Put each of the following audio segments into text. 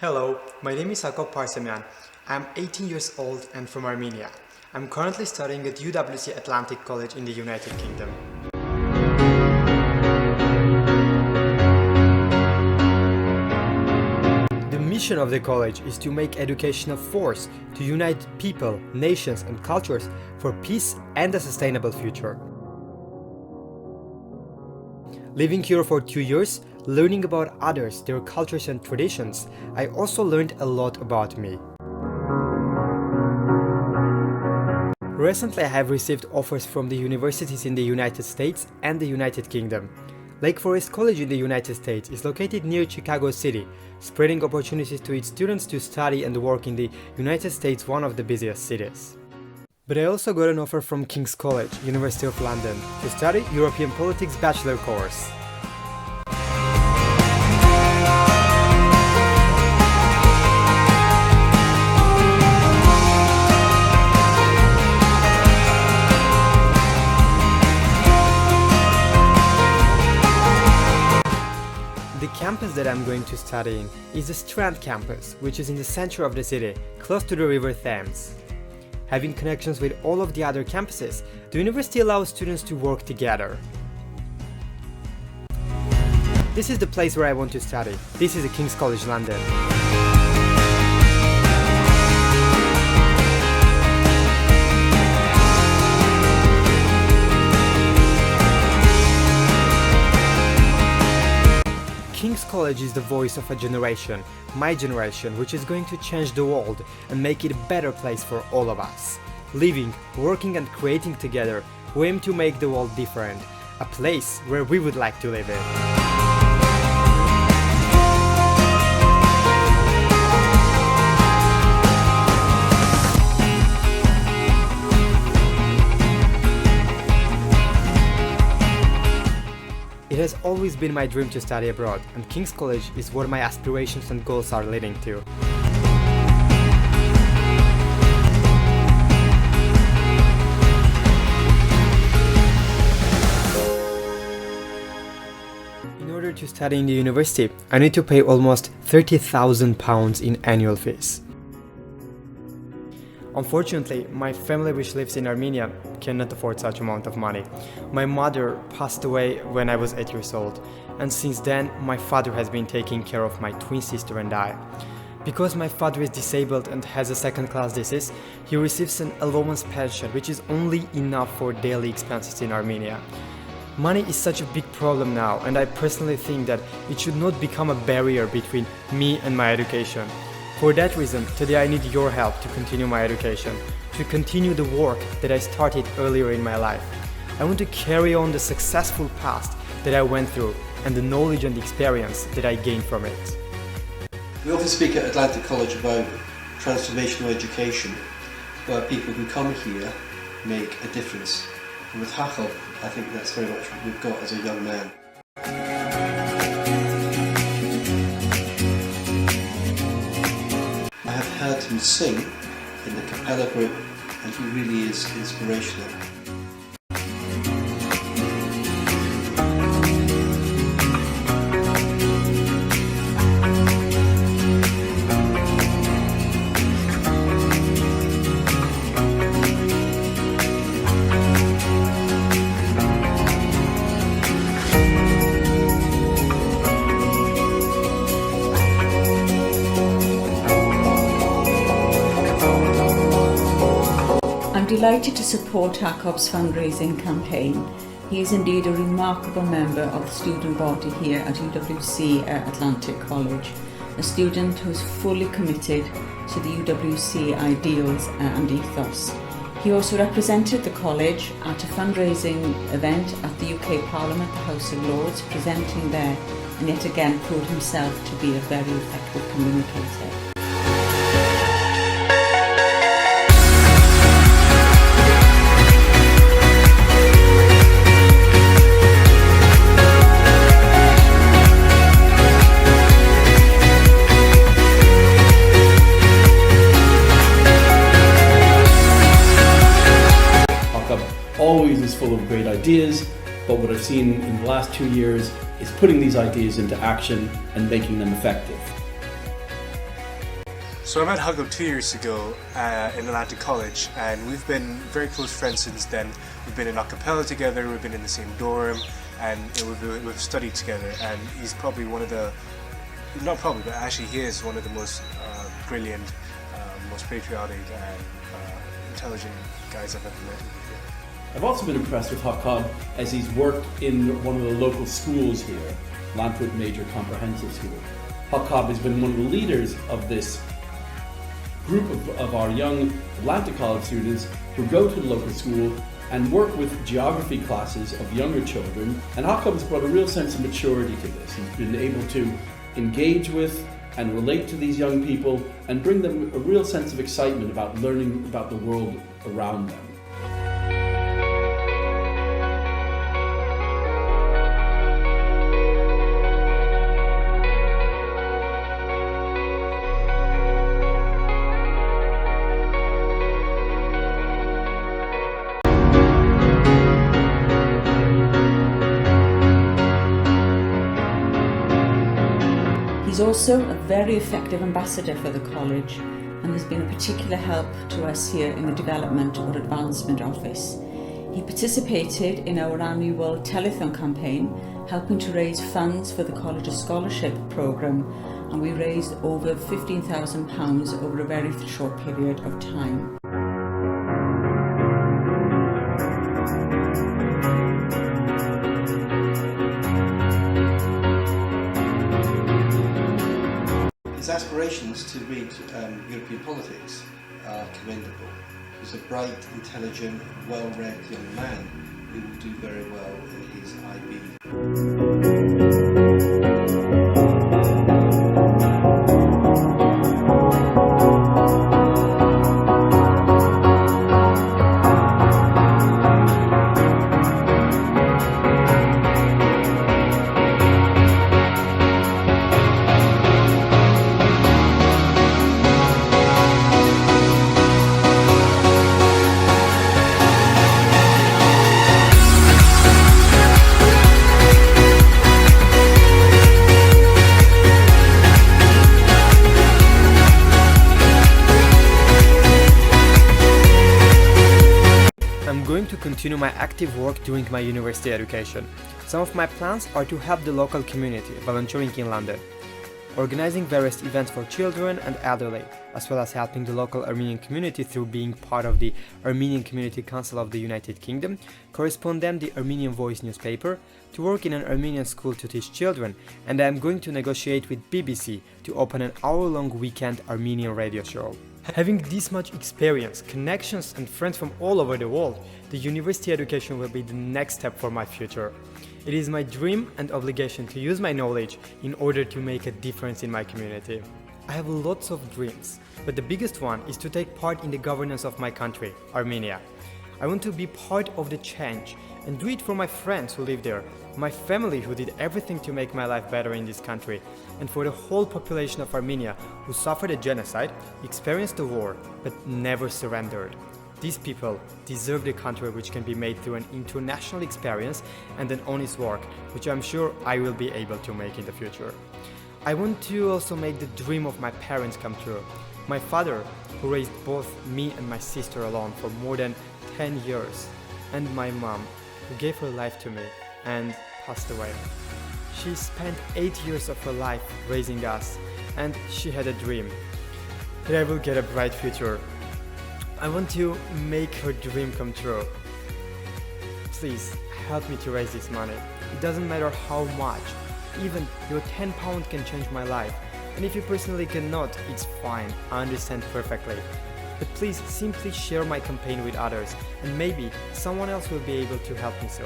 Hello, my name is Akop Parsemyan. I'm 18 years old and from Armenia. I'm currently studying at UWC Atlantic College in the United Kingdom. The mission of the college is to make education a force to unite people, nations and cultures for peace and a sustainable future. Living here for 2 years, learning about others, their cultures and traditions, I also learned a lot about me. Recently I have received offers from the universities in the United States and the United Kingdom. Lake Forest College in the United States is located near Chicago City, spreading opportunities to its students to study and work in the United States, one of the busiest cities. But I also got an offer from King's College, University of London, to study European Politics Bachelor course. The campus that I'm going to study in is the Strand campus, which is in the center of the city, close to the River Thames. Having connections with all of the other campuses, the university allows students to work together. This is the place where I want to study. This is the King's College London. King's College is the voice of a generation, my generation, which is going to change the world and make it a better place for all of us. Living, working and creating together, we aim to make the world different, a place where we would like to live in. It has always been my dream to study abroad, and King's College is where my aspirations and goals are leading to. In order to study in the university, I need to pay almost £30,000 in annual fees. Unfortunately, my family, which lives in Armenia, cannot afford such amount of money. My mother passed away when I was 8 years old, and since then my father has been taking care of my twin sister and I. Because my father is disabled and has a second-class disease, he receives an allowance pension, which is only enough for daily expenses in Armenia. Money is such a big problem now, and I personally think that it should not become a barrier between me and my education. For that reason, today I need your help to continue my education, to continue the work that I started earlier in my life. I want to carry on the successful past that I went through and the knowledge and experience that I gained from it. We often speak at Atlantic College about transformational education, where people who come here make a difference. And with Jakob, I think that's very much what we've got as a young man. I have heard him sing in the cappella group, and he really is inspirational. I'm delighted to support Jakob's fundraising campaign. He is indeed a remarkable member of the student body here at UWC Atlantic College, a student who is fully committed to the UWC ideals and ethos. He also represented the college at a fundraising event at the UK Parliament, the House of Lords, presenting there, and yet again proved himself to be a very effective communicator. Always is full of great ideas, but what I've seen in the last 2 years is putting these ideas into action and making them effective. So I met Hugo 2 years ago in Atlantic College, and we've been very close friends since then. We've been in a cappella together, we've been in the same dorm, and we've studied together. And he's probably one of the, not probably, but actually he is one of the most brilliant, most patriotic and intelligent guys I've ever met. I've also been impressed with Jacob as he's worked in one of the local schools here, Lantwood Major Comprehensive School. Jacob has been one of the leaders of this group of our young Atlantic College students who go to the local school and work with geography classes of younger children. And Jacob has brought a real sense of maturity to this. He's been able to engage with and relate to these young people and bring them a real sense of excitement about learning about the world around them. He's also a very effective ambassador for the college and has been a particular help to us here in the Development or Advancement Office. He participated in our annual telethon campaign, helping to raise funds for the College's scholarship programme, and we raised over £15,000 over a very short period of time. His aspirations to read European politics are commendable. He's a bright, intelligent, well-read young man who will do very well in his IB. I'm going to continue my active work during my university education. Some of my plans are to help the local community, volunteering in London, organizing various events for children and elderly, as well as helping the local Armenian community through being part of the Armenian Community Council of the United Kingdom, correspondent the Armenian Voice newspaper, to work in an Armenian school to teach children, and I am going to negotiate with BBC to open an hour-long weekend Armenian radio show. Having this much experience, connections and friends from all over the world, the university education will be the next step for my future. It is my dream and obligation to use my knowledge in order to make a difference in my community. I have lots of dreams, but the biggest one is to take part in the governance of my country, Armenia. I want to be part of the change and do it for my friends who live there, my family who did everything to make my life better in this country, and for the whole population of Armenia who suffered a genocide, experienced a war, but never surrendered. These people deserve a country which can be made through an international experience and an honest work, which I'm sure I will be able to make in the future. I want to also make the dream of my parents come true. My father, who raised both me and my sister alone for more than 10 years, and my mom, who gave her life to me and passed away. She spent 8 years of her life raising us, and she had a dream that I will get a bright future. I want to make her dream come true. Please help me to raise this money. It doesn't matter how much. Even your £10 can change my life. And if you personally cannot, it's fine. I understand perfectly. But please simply share my campaign with others, and maybe someone else will be able to help me so.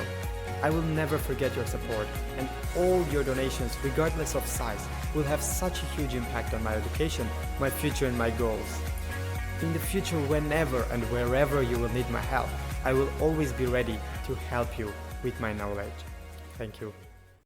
I will never forget your support, and all your donations, regardless of size, will have such a huge impact on my education, my future and my goals. In the future, whenever and wherever you will need my help, I will always be ready to help you with my knowledge. Thank you.